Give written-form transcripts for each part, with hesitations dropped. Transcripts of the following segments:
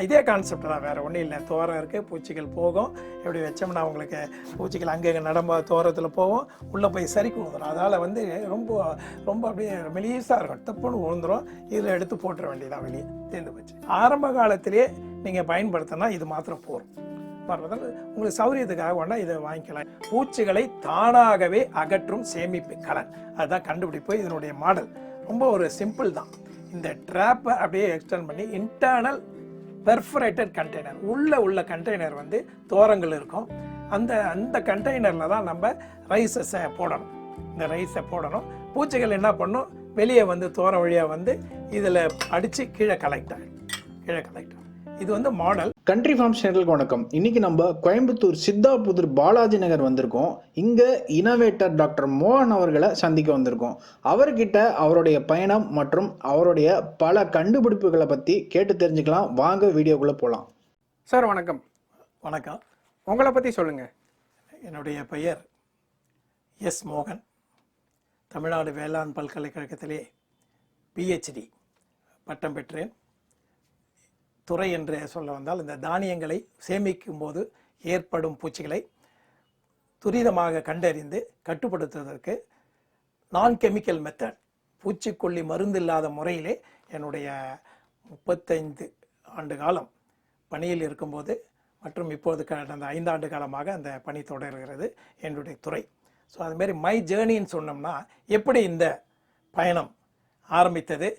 இதே கான்செப்ட் தான், வேறு ஒன்றும் இல்லை. தோரம் இருக்குது, பூச்சிகள் போகும், எப்படி வச்சோம்னா உங்களுக்கு பூச்சிகள் அங்கே நடம்ப தோரத்தில் போகும், உள்ளே போய் சரிக்கு விழுந்துடும். அதனால் வந்து ரொம்ப ரொம்ப அப்படியே மெலிசாக இருக்கும், தப்புன்னு விழுந்துடும். இதில் எடுத்து போட்டுற வேண்டியதான், வெளியே தேர்ந்து போச்சு. ஆரம்ப காலத்திலே நீங்கள் பயன்படுத்தினா இது மாத்திரம் போகும். உங்களுக்கு சௌரியத்துக்காக வேணா இதை வாங்கிக்கலாம். பூச்சிகளை தானாகவே அகற்றும் சேமிப்பு கலன், அதுதான் கண்டுபிடிப்பு. இதனுடைய மாடல் ரொம்ப ஒரு சிம்பிள் தான். இந்த ட்ராப்பை அப்படியே எக்ஸ்டெண்ட் பண்ணி இன்டர்னல் பெர்ஃபரேட்டட் கண்டெய்னர், உள்ள கண்டெய்னர் வந்து தோரங்கள் இருக்கும். அந்த கண்டெய்னரில் தான் நம்ம ரைஸை போடணும். இந்த ரைஸை போடணும். பூச்சிகள் என்ன பண்ணும், வெளியே வந்து தோரம் வழியாக வந்து இதில் அடித்து கீழே கலெக்ட் ஆகிடும். இது வந்து மாடல். கண்ட்ரி ஃபார்ம்ஸ் சேனலுக்கு வணக்கம். இன்னைக்கு நம்ம கோயம்புத்தூர் சித்தாபுதூர் பாலாஜி நகர் வந்திருக்கோம். இங்க இனோவேட்டர் டாக்டர் மோகன் அவர்களை சந்திக்க வந்திருக்கோம். அவர்கிட்ட அவருடைய பயணம் மற்றும் அவருடைய பல கண்டுபிடிப்புகளை பத்தி கேட்டு தெரிஞ்சுக்கலாம். வாங்க வீடியோக்குள்ள போகலாம். சார் வணக்கம். வணக்கம். உங்களை பத்தி சொல்லுங்க. என்னுடைய பெயர் எஸ் மோகன். தமிழ்நாடு வேளாண் பல்கலைக்கழகத்திலே PhD பட்டம் பெற்றேன். துறை என்று சொல்ல வந்தால், இந்த தானியங்களை சேமிக்கும் போது ஏற்படும் பூச்சிகளை துரிதமாக கண்டறிந்து கட்டுப்படுத்துவதற்கு நான் கெமிக்கல் மெத்தட், பூச்சிக்கொல்லி மருந்து இல்லாத முறையிலே என்னுடைய 35 ஆண்டு காலம் பணியில் இருக்கும்போது மற்றும் இப்போது கடந்த 5 ஆண்டு காலமாக அந்த பணி தொடர்கிறது என்னுடைய துறை. ஸோ அதுமாரி மை ஜேர்னின்னு சொன்னோம்னா, எப்படி இந்த பயணம் ஆரம்பித்தது,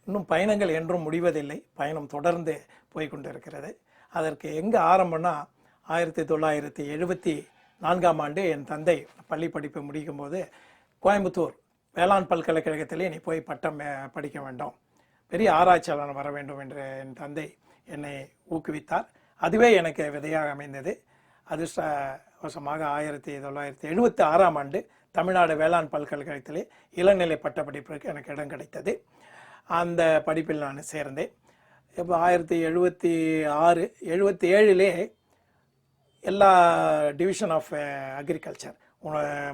இன்னும் பயணங்கள் என்றும் முடிவதில்லை, பயணம் தொடர்ந்து போய்கொண்டு இருக்கிறது. அதற்கு எங்கே ஆரம்பம்னா 1974ஆம் ஆண்டு என் தந்தை பள்ளி படிப்பு முடிக்கும் போது, கோயம்புத்தூர் வேளாண் பல்கலைக்கழகத்திலே நீ போய் பட்டம் படிக்க வேண்டும், பெரிய ஆராய்ச்சியாளர் வர வேண்டும் என்று என் தந்தை என்னை ஊக்குவித்தார். அதுவே எனக்கு விதையாக அமைந்தது. அதிர்ஷ்டவசமாக 1976ஆம் ஆண்டு தமிழ்நாடு வேளாண் பல்கலைக்கழகத்திலே இளநிலை பட்டப்படிப்பிற்கு எனக்கு இடம் கிடைத்தது. அந்த படிப்பில் நான் சேர்ந்தேன். இப்போ 1976-77 எல்லா டிவிஷன் ஆஃப் அக்ரிகல்ச்சர்,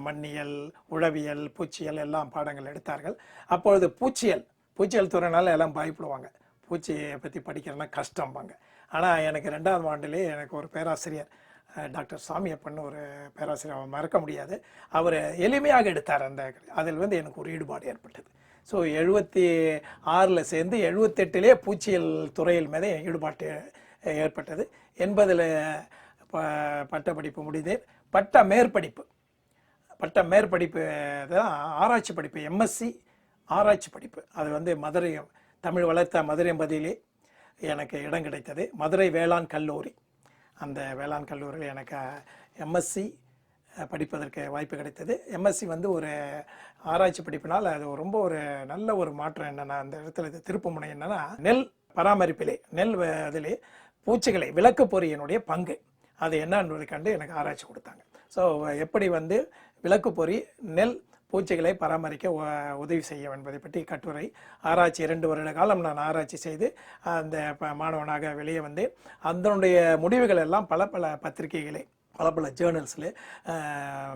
மண்ணியல், உழவியல், பூச்சியல் எல்லாம் பாடங்கள் எடுத்தார்கள். அப்பொழுது பூச்சியல் துறைனால எல்லாம் பயப்படுவாங்க, பூச்சியை பற்றி படிக்கிறதுனா கஷ்டம்பாங்க. ஆனால் எனக்கு 2ஆம் ஆண்டிலே எனக்கு ஒரு பேராசிரியர் டாக்டர் சாமியப்பன் ஒரு பேராசிரியர், அவர் மறக்க முடியாது. அவர் எளிமையாக எடுத்தார். அதில் வந்து எனக்கு ஒரு ஈடுபாடு ஏற்பட்டது. ஸோ 76 சேர்ந்து 78 பூச்சியல் துறையில் மீது ஈடுபாட்டு ஏற்பட்டது. 80 பட்டப்படிப்பு முடிந்தேன். பட்ட மேற்படிப்பு தான் ஆராய்ச்சி படிப்பு, MSc ஆராய்ச்சி படிப்பு. அது வந்து மதுரை, தமிழ் வளர்த்த மதுரை பதிலே எனக்கு இடம் கிடைத்தது. மதுரை வேளாண் கல்லூரி, அந்த வேளாண் கல்லூரியில் எனக்கு MSc படிப்பதற்கு வாய்ப்பு கிடைத்தது. MSc வந்து ஒரு ஆராய்ச்சி படிப்பினால் அது ரொம்ப ஒரு நல்ல ஒரு மாற்றம். என்னென்னா, அந்த இடத்துல திருப்பு முனை என்னென்னா, நெல் பராமரிப்பிலே, நெல் அதிலே பூச்சிகளை, விளக்கு பொறியினுடைய பங்கு அது என்னன்றதை கண்டு எனக்கு ஆராய்ச்சி கொடுத்தாங்க. ஸோ எப்படி வந்து விளக்கு பொறி நெல் பூச்சிகளை பராமரிக்க உதவி செய்யும் என்பதை பற்றி கட்டுரை ஆராய்ச்சி 2 வருட காலம் நான் ஆராய்ச்சி செய்து அந்த மாணவனாக வெளியே வந்து அதனுடைய முடிவுகள் எல்லாம் பல பத்திரிகைகளே, பல ஜேர்னல்ஸில்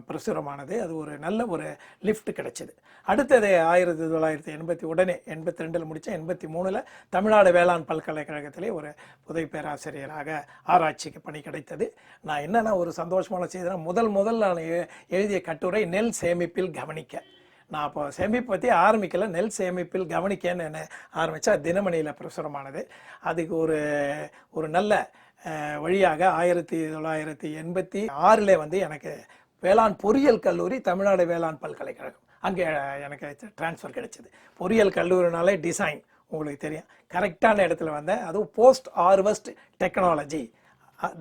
பிரசுரமானது. அது ஒரு நல்ல ஒரு லிஃப்ட் கிடைச்சிது. அடுத்தது 1982 முடித்தேன். 83 தமிழ்நாடு வேளாண் பல்கலைக்கழகத்திலே ஒரு உதவி பேராசிரியராக ஆராய்ச்சிக்கு பணி கிடைத்தது. நான் என்னென்னா ஒரு சந்தோஷமான செய்தேன்னா, முதல் நான் எழுதிய கட்டுரை நெல் சேமிப்பில் கவனிக்க. நான் அப்போ சேமிப்பு பற்றி ஆரம்பிக்கல, நெல் சேமிப்பில் கவனிக்கன்னு என்ன ஆரம்பித்தா தினமணியில் பிரசுரமானது. அதுக்கு ஒரு நல்ல வழியாக 1986 வந்து எனக்கு வேளாண் பொறியியல் கல்லூரி, தமிழ்நாடு வேளாண் பல்கலைக்கழகம், அங்கே எனக்கு டிரான்ஸ்ஃபர் கிடைச்சிது. பொறியியல் கல்லூரினாலே டிசைன் உங்களுக்கு தெரியும், கரெக்டான இடத்துல வந்தேன். அதுவும் போஸ்ட் ஹார்வெஸ்ட் டெக்னாலஜி,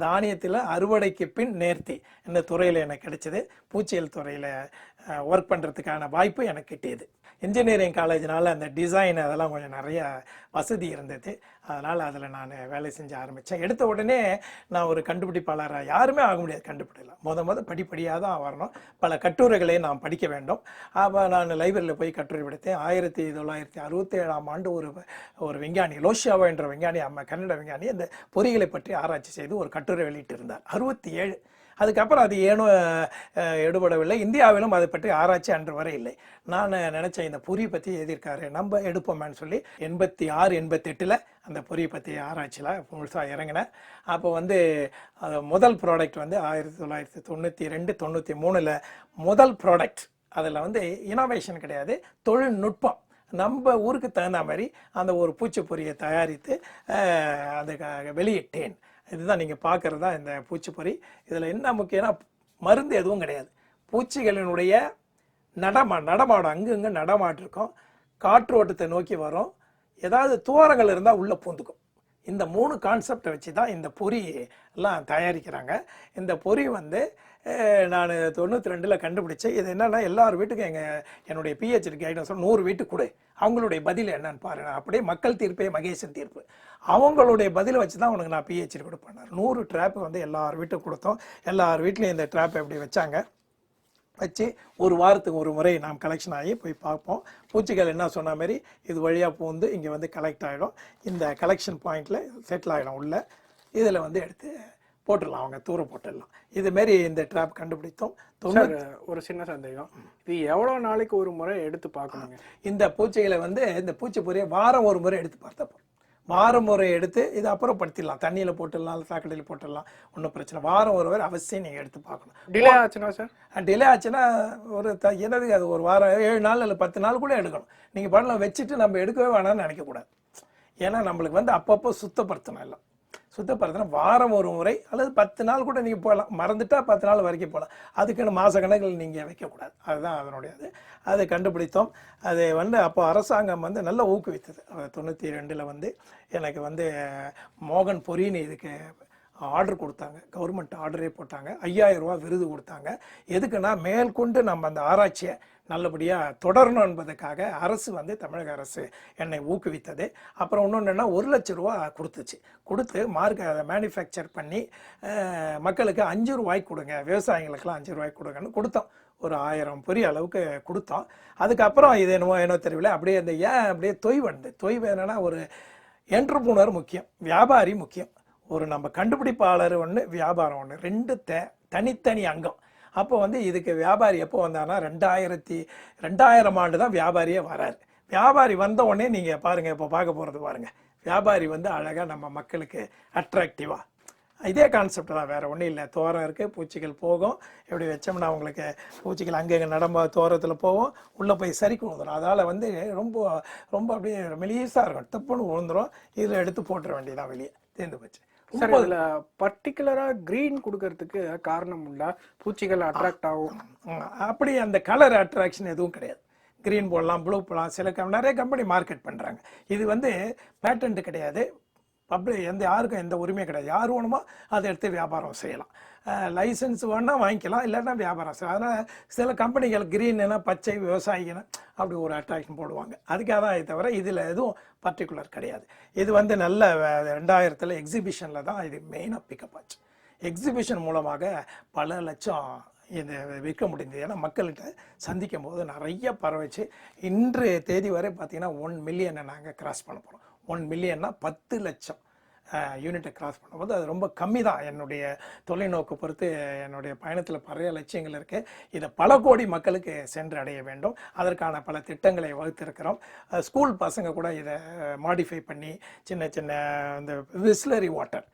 தானியத்தில் அறுவடைக்கு பின் நேர்த்தி, இந்த துறையில் எனக்கு கிடைச்சிது. பூச்சியல் துறையில் ஒர்க் பண்ணுறதுக்கான வாய்ப்பு எனக்கு கிட்டியது. இன்ஜினியரிங் காலேஜினால் அந்த டிசைன் அதெல்லாம் கொஞ்சம் நிறைய வசதி இருந்தது. அதனால் அதில் நான் வேலை செஞ்ச ஆரம்பித்தேன். எடுத்த உடனே நான் ஒரு கண்டுபிடிப்பாளராக யாருமே ஆக முடியாது, கண்டுபிடிக்கலாம். படிப்படியாக தான் வரணும். பல கட்டுரைகளை நாம் படிக்க வேண்டும். அப்போ நான் லைப்ரரியில் போய் கட்டுரை படித்தேன். 1967ஆம் ஆண்டு ஒரு விஞ்ஞானி, லோஷியாவோ என்ற விஞ்ஞானி, கன்னட விஞ்ஞானி, அந்த பொறிகளை பற்றி ஆராய்ச்சி செய்து ஒரு கட்டுரை வெளியிட்டிருந்தார். 67 அதுக்கப்புறம் அது ஏனோ எடுபடவில்லை. இந்தியாவிலும் அதை பற்றி ஆராய்ச்சி அன்று வரை இல்லை. நான் நினச்சேன் இந்த பொறி பற்றி எழுதியிருக்காரு, நம்ம எடுப்போமேன்னு சொல்லி 86 88 அந்த பொறி பற்றி ஆராய்ச்சியில் முழுசாக இறங்கினேன். அப்போ வந்து முதல் ப்ராடக்ட் வந்து 1992 93 முதல் ப்ராடக்ட். அதில் வந்து இனோவேஷன் கிடையாது, தொழில்நுட்பம். நம்ம ஊருக்கு தகுந்த மாதிரி அந்த ஒரு பூச்சி பொறியை தயாரித்து அதுக்காக வெளியிட்டேன். இதுதான் நீங்கள் பார்க்குறது தான் இந்த பூச்சிப்பொறி. இதில் என்ன முக்கியம்னா மருந்து எதுவும் கிடையாது. பூச்சிகளினுடைய நடமாடும், அங்கங்கே நடமாட்டிருக்கும், காற்று ஓட்டத்தை நோக்கி வரும், ஏதாவது துவாரங்கள் இருந்தால் உள்ளே பூந்துக்கும். இந்த 3 கான்செப்டை வச்சு தான் இந்த பொறி எல்லாம் தயாரிக்கிறாங்க. இந்த பொறி வந்து நான் 92 கண்டுபிடிச்சேன். இது என்னென்னா எல்லார் வீட்டுக்கும் என்னுடைய பிஹெச்டி கைடன்ஸ் 100 வீட்டுக்கு கொடு, அவங்களுடைய பதில் என்னன்னு பாருங்க. அப்படியே மக்கள் தீர்ப்பே மகேசன் தீர்ப்பு, அவங்களுடைய பதிலை வச்சு தான் உனக்கு நான் பிஹெச்டி கொடுப்பேன். 100 ட்ராப் வந்து எல்லார் வீட்டுக்கு கொடுத்தோம். எல்லார் வீட்லேயும் இந்த ட்ராப் எப்படி வச்சாங்க, வச்சு ஒரு வாரத்துக்கு ஒரு முறை நாம் கலெக்ஷன் ஆகி போய் பார்ப்போம். பூச்சிகள் என்ன சொன்ன மாதிரி இது வழியாக பூந்து இங்கே வந்து கலெக்ட் ஆகிடும். இந்த கலெக்ஷன் பாயிண்டில் செட்டில் ஆகிடும் உள்ள. இதில் வந்து எடுத்து போட்டுடலாம், அவங்க தூர போட்டுடலாம். இதுமாரி இந்த ட்ராப் கண்டுபிடித்தோம். ஒரு சின்ன சந்தேகம், இது எவ்வளோ நாளைக்கு ஒரு முறை எடுத்து பார்க்கணுங்க? இந்த பூச்சிகளை வந்து இந்த பூச்சி பொறியை வாரம் ஒரு முறை எடுத்து பார்த்தப்போ, வாரம் முறை எடுத்து இதை அப்புறப்படுத்திடலாம். தண்ணியில் போட்டுடலாம், சாக்கடையில் போட்டுடலாம், ஒன்றும் பிரச்சனை. வாரம் ஒரு வாரம் அவசியம் நீங்கள் எடுத்து பார்க்கணும். டிலே ஆச்சுன்னா சார்? டிலே ஆச்சுன்னா ஒரு என்னது அது ஒரு வாரம் 7 நாள் இல்லை 10 நாள் கூட எடுக்கணும். நீங்கள் பாடலாம் வச்சுட்டு நம்ம எடுக்கவே வேணாம்னு நினைக்கக்கூடாது. ஏன்னா நம்மளுக்கு வந்து அப்பப்போ சுத்தப்படுத்தணும். எல்லாம் சுத்தப்படுத்தணும். வாரம் ஒரு முறை அல்லது 10 நாள் கூட நீங்கள் போகலாம். மறந்துட்டா 10 நாள் வரைக்கும் போகலாம். அதுக்குன்னு மாத கணக்கில் நீங்கள் வைக்கக்கூடாது. அதுதான் அதனுடைய அதை கண்டுபிடித்தோம். அதை வந்து அப்போ அரசாங்கம் வந்து நல்லா ஊக்குவித்தது. 92 வந்து எனக்கு வந்து மோகன் பொறின்னு இதுக்கு ஆர்டர் கொடுத்தாங்க. கவர்மெண்ட் ஆர்டரே போட்டாங்க. 5000 ரூபா விருது கொடுத்தாங்க. எதுக்குன்னா மேற்கொண்டு நம்ம அந்த ஆராய்ச்சியை நல்லபடியாக தொடரணும் என்பதற்காக அரசு வந்து தமிழக அரசு என்னை ஊக்குவித்தது. அப்புறம் இன்னொன்றுன்னா 1 லட்சம் ரூபா கொடுத்துச்சு. கொடுத்து அதை மேனுஃபேக்சர் பண்ணி மக்களுக்கு 5 ரூபாய்க்கு கொடுங்க, விவசாயிகளுக்கெல்லாம் 5 ரூபாய்க்கு கொடுங்கன்னு கொடுத்தோம். ஒரு 1000 பொரிய அளவுக்கு கொடுத்தோம். அதுக்கப்புறம் இது என்னோ தெரியல, அப்படியே அந்த அப்படியே தொய்வு என்னன்னா, ஒரு என்டர்பிரனர் முக்கியம், வியாபாரி முக்கியம். ஒரு நம்ம கண்டுபிடிப்பாளர் ஒன்று, வியாபாரம் ஒன்று, 2 தனித்தனி அங்கம். அப்போ வந்து இதுக்கு வியாபாரி எப்போ வந்தானா 2000 ஆண்டு தான் வியாபாரியே வராரு. வியாபாரி வந்த உடனே நீங்கள் பாருங்கள், இப்போ பார்க்க போகிறது பாருங்கள். வியாபாரி வந்து அழகாக நம்ம மக்களுக்கு அட்ராக்டிவாக, இதே கான்செப்ட் தான், வேறு ஒன்றும் இல்லை. தோரம் இருக்குது, பூச்சிகள் போகும், எப்படி வச்சோம்னா அவங்களுக்கு பூச்சிகள் அங்கங்கே தோரத்தில் போகும், உள்ளே போய் சரிக்கு விழுந்துடும். அதால் வந்து ரொம்ப ரொம்ப அப்படியே மெலிசாக இருக்கும், தப்புன்னு விழுந்துடும். இதில் எடுத்து போட்டுற வேண்டியதான், வெளியே தேர்ந்து போச்சு. சார், இதில் பர்டிகுலராக க்ரீன் கொடுக்கறதுக்கு காரணம் உண்டா? பூச்சிகள் அட்ராக்ட் ஆகும் அப்படி அந்த கலர் அட்ராக்ஷன் எதுவும் கிடையாது. க்ரீன் போடலாம், ப்ளூ போடலாம், நிறைய கம்பெனி மார்க்கெட் பண்ணுறாங்க. இது வந்து பேட்டன்ட் கிடையாது, பப்ளிக் யாருக்கும் எந்த உரிமையும் கிடையாது. யார் வேணுமோ அதை எடுத்து வியாபாரம் செய்யலாம். லைசன்ஸ் வேணால் வாங்கிக்கலாம், இல்லைன்னா வியாபாரம் செய்யலாம். அதனால் சில கம்பெனிகள் க்ரீன்னா பச்சை, விவசாயிகள்னா அப்படி ஒரு அட்ராக்ஷன் போடுவாங்க. அதுக்காக தான் தவிர இதில் எதுவும் பர்டிகுலர் கிடையாது. இது வந்து நல்ல 2000 எக்ஸிபிஷனில் தான் இது மெயினாக பிக்கப் ஆச்சு. எக்ஸிபிஷன் மூலமாக பல லட்சம் இது விற்க முடிந்தது. ஏன்னா மக்கள்கிட்ட சந்திக்கும் போது நிறைய பரவச்சு. இன்று தேதி வரை பார்த்தீங்கன்னா 1 மில்லியனை நாங்கள் கிராஸ் பண்ண போகிறோம். 1 மில்லியன்னா 10 லட்சம் யூனிட்டை கிராஸ் பண்ணும்போது அது ரொம்ப கம்மி தான். என்னுடைய தொலைநோக்கு பொறுத்து என்னுடைய பயணத்தில் பழைய லட்சியங்கள் இருக்குது. இதை பல கோடி மக்களுக்கு சென்று அடைய வேண்டும். அதற்கான பல திட்டங்களை வகுத்திருக்கிறோம். ஸ்கூல் பசங்க கூட இதை மாடிஃபை பண்ணி சின்ன சின்ன இந்த பிஸ்லரி வாட்டர்,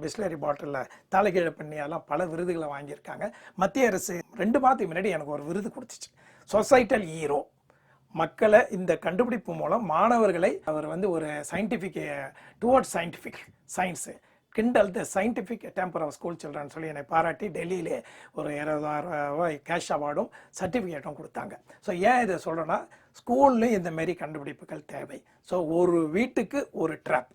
பிஸ்லரி பாட்டிலில் தலைகீழ பண்ணி அதெல்லாம் பல விருதுகளை வாங்கியிருக்காங்க. மத்திய அரசு 2 மாதத்துக்கு முன்னாடி எனக்கு ஒரு விருது கொடுத்துச்சு, சொசைட்டல் ஹீரோ. மக்களை இந்த கண்டுபிடிப்பு மூலம் மாணவர்களை அவர் வந்து ஒரு scientific towards science kindle the scientific temper of school children சொல்லி என்னை பாராட்டி டெல்லியிலே ஒரு 20,000 ரூபாய் கேஷ் அவார்டும் சர்டிஃபிகேட்டும் கொடுத்தாங்க. ஸோ ஏன் இதை சொல்கிறேன்னா, ஸ்கூல்லையும் இந்த மாரி கண்டுபிடிப்புகள் தேவை. ஸோ ஒரு வீட்டுக்கு ஒரு ட்ராப்,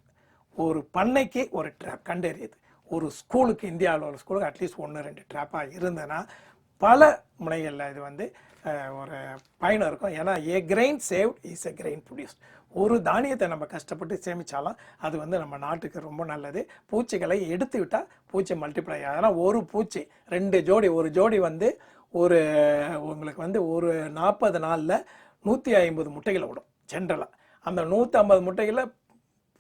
ஒரு பண்ணைக்கு ஒரு ட்ராப் கண்டறியுது. ஒரு ஸ்கூலுக்கு, இந்தியாவில் ஒரு ஸ்கூலுக்கு அட்லீஸ்ட் 1-2 ட்ராப்பாக இருந்ததுன்னா பல முனைகளில் இது வந்து ஒரு பயணம் இருக்கும். ஏன்னா a grain saved is a grain produced. ஒரு தானியத்தை நம்ம கஷ்டப்பட்டு சேமித்தாலும் அது வந்து நம்ம நாட்டுக்கு ரொம்ப நல்லது. பூச்சிகளை எடுத்து விட்டால் பூச்சி மல்டிப்ளை. அதனால் ஒரு பூச்சி 2 ஜோடி, ஒரு ஜோடி வந்து ஒரு உங்களுக்கு வந்து ஒரு 40 நாளில் 150 முட்டைகளை விடும் ஜென்ரலாக. அந்த 150 முட்டைகளில்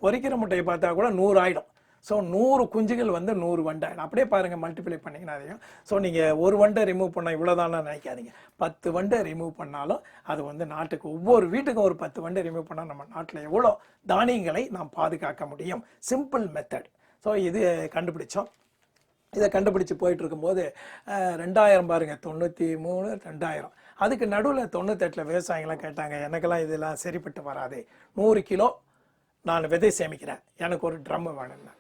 பொறிக்கிற முட்டையை பார்த்தா கூட 100 ஆகிடும். ஸோ 100 குஞ்சுகள் வந்து 100 வண்டு ஆகிடும். அப்படியே பாருங்கள், மல்டிப்ளை பண்ணிங்கன்னா அதையும். ஸோ நீங்கள் ஒரு வண்டை ரிமூவ் பண்ணால் இவ்வளோதானு நினைக்காதீங்க. 10 வண்டை ரிமூவ் பண்ணாலும் அது வந்து நாட்டுக்கு ஒவ்வொரு வீட்டுக்கும் ஒரு 10 வண்டை ரிமூவ் பண்ணால் நம்ம நாட்டில் எவ்வளோ தானியங்களை நாம் பாதுகாக்க முடியும். Simple method. ஸோ இது கண்டுபிடிச்சோம். இதை கண்டுபிடிச்சி போயிட்டு இருக்கும்போது 2000 பாருங்க, 93 2000. அதுக்கு நடுவில் 98 விவசாயிகள்லாம் கேட்டாங்க, எனக்கெல்லாம் இதெல்லாம் சரிப்பட்டு வராது, 100 கிலோ நான் விதை சேமிக்கிறேன், எனக்கு ஒரு ட்ரம் வேணும்னா.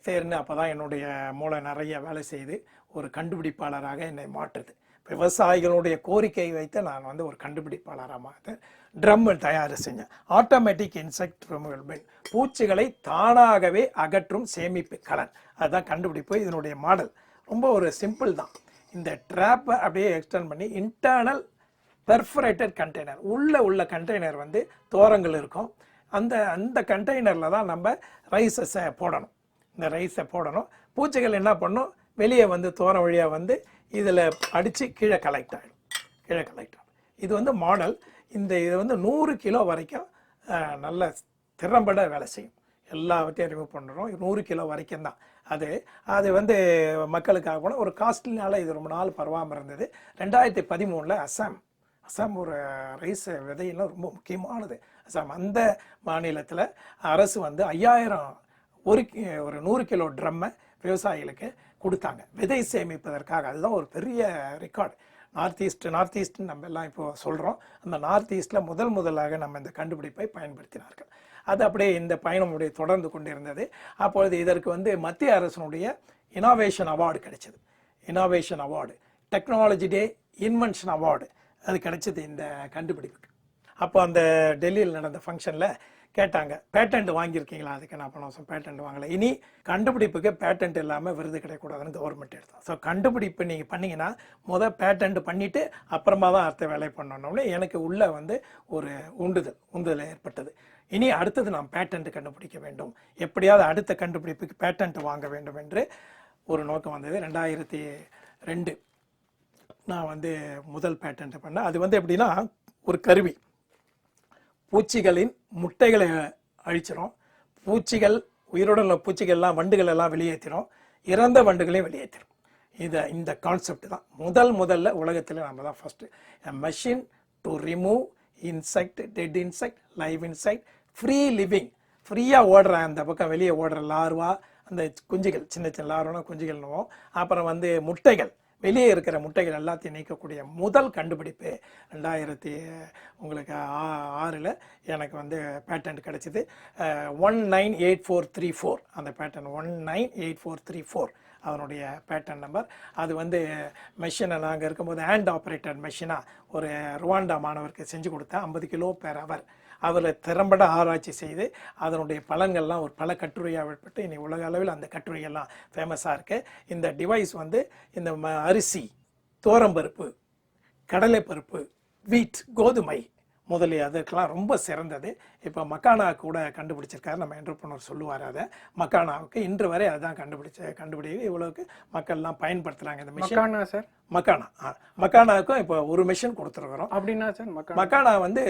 சரின்னு அப்போ தான் என்னுடைய மூளை நிறைய வேலை செய்து ஒரு கண்டுபிடிப்பாளராக என்னை மாற்றுது. விவசாயிகளுடைய கோரிக்கை வைத்து நான் வந்து ஒரு கண்டுபிடிப்பாளராக ட்ரம் தயார் செஞ்சேன். ஆட்டோமேட்டிக் இன்செக்ட் ரிமூவல் பின், பூச்சிகளை தானாகவே அகற்றும் சேமிப்பு கலன். அதுதான் கண்டுபிடிப்பு. இதனுடைய மாடல் ரொம்ப ஒரு சிம்பிள் தான். இந்த ட்ராப்பை அப்படியே எக்ஸ்டெண்ட் பண்ணி இன்டர்னல் பெர்ஃபரேட்டட் கண்டெய்னர், உள்ள கண்டெய்னர் வந்து தோரங்கள் இருக்கும். அந்த கண்டெய்னரில் தான் நம்ம ரைஸை போடணும். இந்த ரைஸை போடணும். பூச்சிகள் என்ன பண்ணும், வெளியே வந்து தோரம் வழியாக வந்து இதில் அடித்து கீழே கலெக்ட் ஆகிடும். இது வந்து மாடல். இது வந்து 100 கிலோ வரைக்கும் நல்ல திறம்பட வேலை செய்யும். எல்லாவற்றையும் ரிமூவ் பண்ணுறோம். 100 கிலோ வரைக்கும் தான். அது வந்து மக்களுக்காக கூட ஒரு காஸ்ட்லினால இது ரொம்ப நாள் பரவாமல் இருந்தது. 2013 அசாம் ஒரு ரைஸ் விதையெல்லாம் ரொம்ப முக்கியமானது. அசாம் அந்த மாநிலத்தில் அரசு வந்து 5000 ஒரு 100 கிலோ ட்ரம்மை விவசாயிகளுக்கு கொடுத்தாங்க விதை சேமிப்பதற்காக. அதுதான் ஒரு பெரிய ரெக்கார்டு. நார்த் ஈஸ்ட் நம்ம எல்லாம் இப்போ சொல்கிறோம். அந்த நார்த் ஈஸ்டில் முதலாக நம்ம இந்த கண்டுபிடிப்பை பயன்படுத்தினார்கள். அது அப்படியே இந்த பயணம் தொடர்ந்து கொண்டிருந்தது. அப்பொழுது இதற்கு வந்து மத்திய அரசினுடைய இனோவேஷன் அவார்டு கிடைச்சது. இனோவேஷன் அவார்டு, டெக்னாலஜி டே இன்வென்ஷன் அவார்டு அது கிடைச்சது இந்த கண்டுபிடிப்புக்கு. அப்போ அந்த டெல்லியில் நடந்த ஃபங்க்ஷனில் கேட்டாங்க, பேட்டன்ட் வாங்கியிருக்கீங்களா? அதுக்கு நான் பண்ண பேட்டன்ட் வாங்கலை. இனி கண்டுபிடிப்புக்கு பேட்டன்ட் இல்லாமல் விருது கிடைக்கக்கூடாதுன்னு கவர்மெண்ட் எடுத்தோம். ஸோ கண்டுபிடிப்பு நீங்கள் பண்ணிங்கன்னா பேட்டன்ட் பண்ணிவிட்டு அப்புறமா தான் அடுத்த வேலை பண்ணணும்னு எனக்கு உள்ள வந்து ஒரு உந்துதல் ஏற்பட்டது. இனி அடுத்தது நாம் பேட்டன்ட் கண்டுபிடிக்க வேண்டும், எப்படியாவது அடுத்த கண்டுபிடிப்புக்கு பேட்டன்ட் வாங்க வேண்டும் என்று ஒரு நோக்கம் வந்தது. 2002 நான் வந்து முதல் பேட்டன்ட் பண்ணேன். அது வந்து எப்படின்னா, ஒரு கருவி பூச்சிகளின் முட்டைகளை அழிச்சிடும், பூச்சிகள் உயிரோடு உள்ள பூச்சிகள்லாம் வண்டுகள் எல்லாம் வெளியேற்றிடும், இறந்த வண்டுகளையும் வெளியேற்றிடும். இந்த கான்செப்ட் தான் முதல்ல உலகத்தில் நம்ம தான் first machine to remove insect, dead insect, live insect, free living, ஃப்ரீயாக ஓடுற அந்த பக்கம் வெளியே ஓடுற லார்வா, அந்த குஞ்சுகள், சின்ன லார்வான குஞ்சுகள்னுவோம். அப்புறம் வந்து முட்டைகள், வெளியே இருக்கிற முட்டைகள் எல்லாத்தையும் நீக்கக்கூடிய முதல் கண்டுபிடிப்பு 2006 எனக்கு வந்து பேட்டன்ட் கிடைச்சிது. 198434 அந்த பேட்டன் 198434 அதனுடைய பேட்டன் நம்பர். அது வந்து மெஷினை நாங்கள் இருக்கும்போது ஹேண்ட் ஆப்ரேட்டட் மெஷினாக ஒரு ருவாண்டா மாணவருக்கு செஞ்சு கொடுத்தேன். 50 கிலோ பெர் ஹவர். அதில் திறம்பட ஆராய்ச்சி செய்து அதனுடைய பலன்கள்லாம் ஒரு பல கட்டுரையாக வெளிப்பட்டு இனி உலக அளவில் அந்த கட்டுரைகள்லாம் ஃபேமஸாக இருக்குது. இந்த டிவைஸ் வந்து இந்த அரிசி, தோரம்பருப்பு, கடலைப்பருப்பு, வீட், கோதுமை முதலிய அதுக்கெல்லாம் ரொம்ப சிறந்தது. இப்போ மக்கானா கூட கண்டுபிடிச்சிருக்காரு, நம்ம என்டர்பிரனர் சொல்லுவார். அதை மக்கானாவுக்கு இன்று வரை அதுதான் கண்டுபிடி இவ்வளவுக்கு மக்கள்லாம் பயன்படுத்துகிறாங்க இந்த மிஷின். சார் மக்கானாவுக்கும் இப்போ ஒரு மிஷின் கொடுத்துருக்குறோம். அப்படின்னா சார் மக்கானா வந்து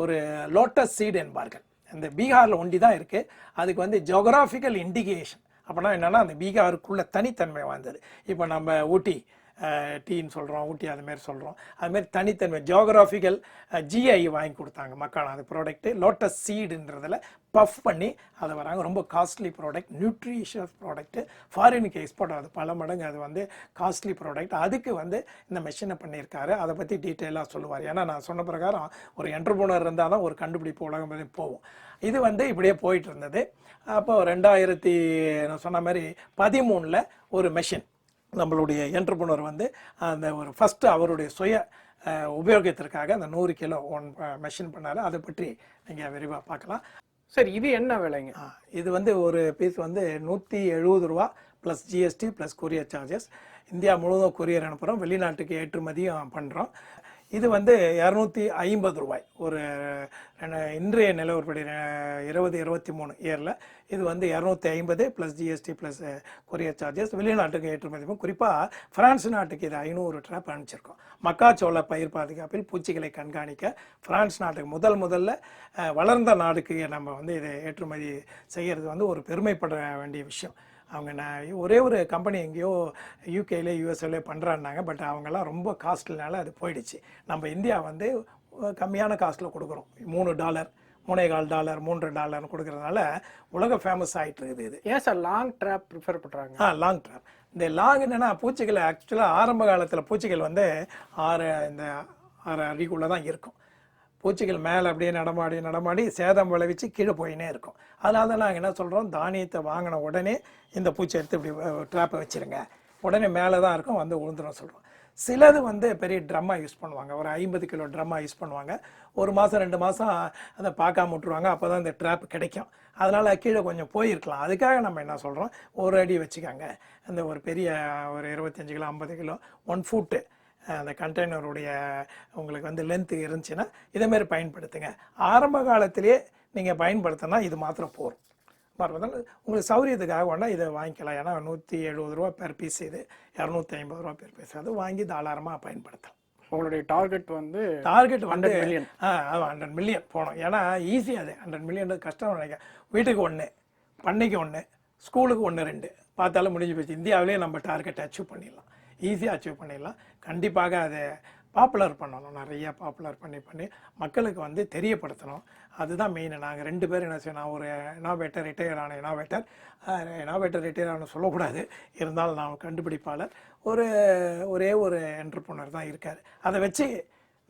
ஒரு லோட்டஸ் சீட் என்பார்கள். இந்த பீகாரில் ஒண்டி தான் இருக்குது. அதுக்கு வந்து ஜியோகிராஃபிக்கல் இண்டிகேஷன் அப்படின்னா என்னென்னா, அந்த பீகாருக்குள்ள தனித்தன்மை வந்தது. இப்போ நம்ம ஊட்டி டீன்னு சொல்கிறோம், ஊட்டி அதுமாரி சொல்கிறோம். அதுமாரி தனித்தன்மை ஜியோகிராஃபிக்கல் ஜிஐ வாங்கி கொடுத்தாங்க மக்கானா. அது ப்ராடக்ட்டு லோட்டஸ் சீடுன்றதில் பஃப் பண்ணி அதை வராங்க. ரொம்ப காஸ்ட்லி ப்ராடக்ட், நியூட்ரிஷியஸ் ப்ராடக்ட்டு, ஃபாரினுக்கு எக்ஸ்போர்ட் ஆகுது பல மடங்கு. அது வந்து காஸ்ட்லி ப்ராடக்ட். அதுக்கு வந்து இந்த மெஷினை பண்ணியிருக்காரு. அதை பற்றி டீட்டெயிலாக சொல்லுவார். ஏன்னா நான் சொன்ன பிரகாரம் ஒரு என்டர்பிரனர் இருந்தால் தான் ஒரு கண்டுபிடிப்பு உலகம் போகும். இது வந்து இப்படியே போயிட்டு இருந்தது. அப்போ 2000 நான் சொன்ன மாதிரி 13 ஒரு மெஷின் நம்மளுடைய என்டர்பிரனர் வந்து அந்த ஒரு ஃபஸ்ட்டு அவருடைய சுய உபயோகத்திற்காக அந்த 100 கிலோ மெஷின் பண்ணார். அதை பற்றி நீங்கள் விரிவாக பார்க்கலாம். சரி, இது என்ன விலைங்க? இது வந்து ஒரு பீஸ் வந்து 170 ரூபா plus GST plus courier charges. India முழுவதும் கொரியர் அனுப்புகிறோம், வெளிநாட்டுக்கு ஏற்றுமதியும் பண்ணுறோம். இது வந்து 250 ரூபாய். ஒரு இன்றைய நிலவரப்படி 2023 இயரில் இது வந்து 250 plus GST plus courier charges. வெளிநாட்டுக்கு ஏற்றுமதி, குறிப்பாக பிரான்ஸ் நாட்டுக்கு இது 500 ட்ராப் அனுப்பிச்சிருக்கோம். மக்காச்சோள பயிர் பாதுகாப்பில் பூச்சிகளை கண்காணிக்க பிரான்ஸ் நாட்டுக்கு முதல்ல வளர்ந்த நாடுக்கு நம்ம வந்து இதை ஏற்றுமதி செய்கிறது வந்து ஒரு பெருமைப்பட வேண்டிய விஷயம். அவங்க ஒரே ஒரு கம்பெனி எங்கேயோ யூகேல யூஎஸ்ஏல பண்ணுறான்னாங்க, பட் அவங்கெல்லாம் ரொம்ப காஸ்ட்லினால அது போயிடுச்சு. நம்ம இந்தியா வந்து கம்மியான காஸ்ட்டில் கொடுக்குறோம். $3, $3.25, $3 கொடுக்கறதுனால உலக ஃபேமஸ் ஆகிட்டு இருக்குது. இது ஏன் சார் லாங் ட்ராப் ப்ரிஃபர் பண்ணுறாங்க? Long drop. இந்த லாங் என்னென்னா, பூச்சிகள் ஆக்சுவலாக ஆரம்ப காலத்தில் பூச்சிகள் வந்து 6 அடிக்குள்ளே தான் இருக்கும். பூச்சிகள் மேலே அப்படியே நடமாடி சேதம் விளைவிச்சு கீழே போயினே இருக்கும். அதனால தான் நாங்கள் என்ன சொல்கிறோம், தானியத்தை வாங்கின உடனே இந்த பூச்சி எடுத்து இப்படி ட்ராப்பை வச்சுருங்க, உடனே மேலே தான் இருக்கும், வந்து உளுந்துடும் சொல்கிறோம். சிலது வந்து பெரிய ட்ரம்மாக யூஸ் பண்ணுவாங்க, ஒரு 50 கிலோ ட்ரம்மாக யூஸ் பண்ணுவாங்க. 1 மாதம் 2 மாதம் அதை பார்க்காம விட்டுருவாங்க, அப்போ தான் இந்த ட்ராப் கிடைக்கும். அதனால் கீழே கொஞ்சம் போயிருக்கலாம். அதுக்காக நம்ம என்ன சொல்கிறோம், 1 அடி வச்சுக்காங்க. அந்த ஒரு பெரிய ஒரு 25 கிலோ 50 கிலோ 1 ஃபுட்டு அந்த கண்டெய்னருடைய உங்களுக்கு வந்து லென்த்து இருந்துச்சுன்னா இதேமாரி பயன்படுத்துங்க. ஆரம்ப காலத்திலே நீங்கள் பயன்படுத்தினா இது மாத்திரம் போகும். உங்களுக்கு சௌரியத்துக்காக வேணா இதை வாங்கிக்கலாம். ஏன்னா 170 ரூபா பெர் பீஸ், இது 250 ரூபா பெர் பீஸ். அது வாங்கி தாராளமாக பயன்படுத்தலாம். உங்களுடைய டார்கெட் வந்து 100 மில்லியன் போகணும். ஏன்னா ஈஸி, அது 100 மில்லியன் கஷ்டம் நினைக்க. வீட்டுக்கு 1, பண்ணைக்கு 1, ஸ்கூலுக்கு 1 2 பார்த்தாலும் முடிஞ்சு போச்சு. இந்தியாவிலே நம்ம டார்கெட் அச்சீவ் பண்ணிடலாம், ஈஸியாக அச்சீவ் பண்ணிடலாம். கண்டிப்பாக அதை பாப்புலர் பண்ணணும், நிறையா பாப்புலர் பண்ணி மக்களுக்கு வந்து தெரியப்படுத்தணும். அதுதான் மெயின். நாங்கள் 2 பேரும் என்ன செய்யணும், நான் ஒரு இனோவேட்டர், ரிட்டையர் ரிட்டையர் சொல்லக்கூடாது, இருந்தாலும் நான் கண்டுபிடிப்பாளர், ஒரே ஒரு என்டர்பிரனர் தான் இருக்கார். அதை வச்சு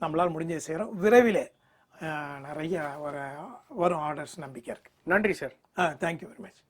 நம்மளால் முடிஞ்சது செய்கிறோம். விரைவில் நிறைய வரும் ஆர்டர்ஸ் நம்பிக்கை இருக்குது. நன்றி சார். Thank you very much.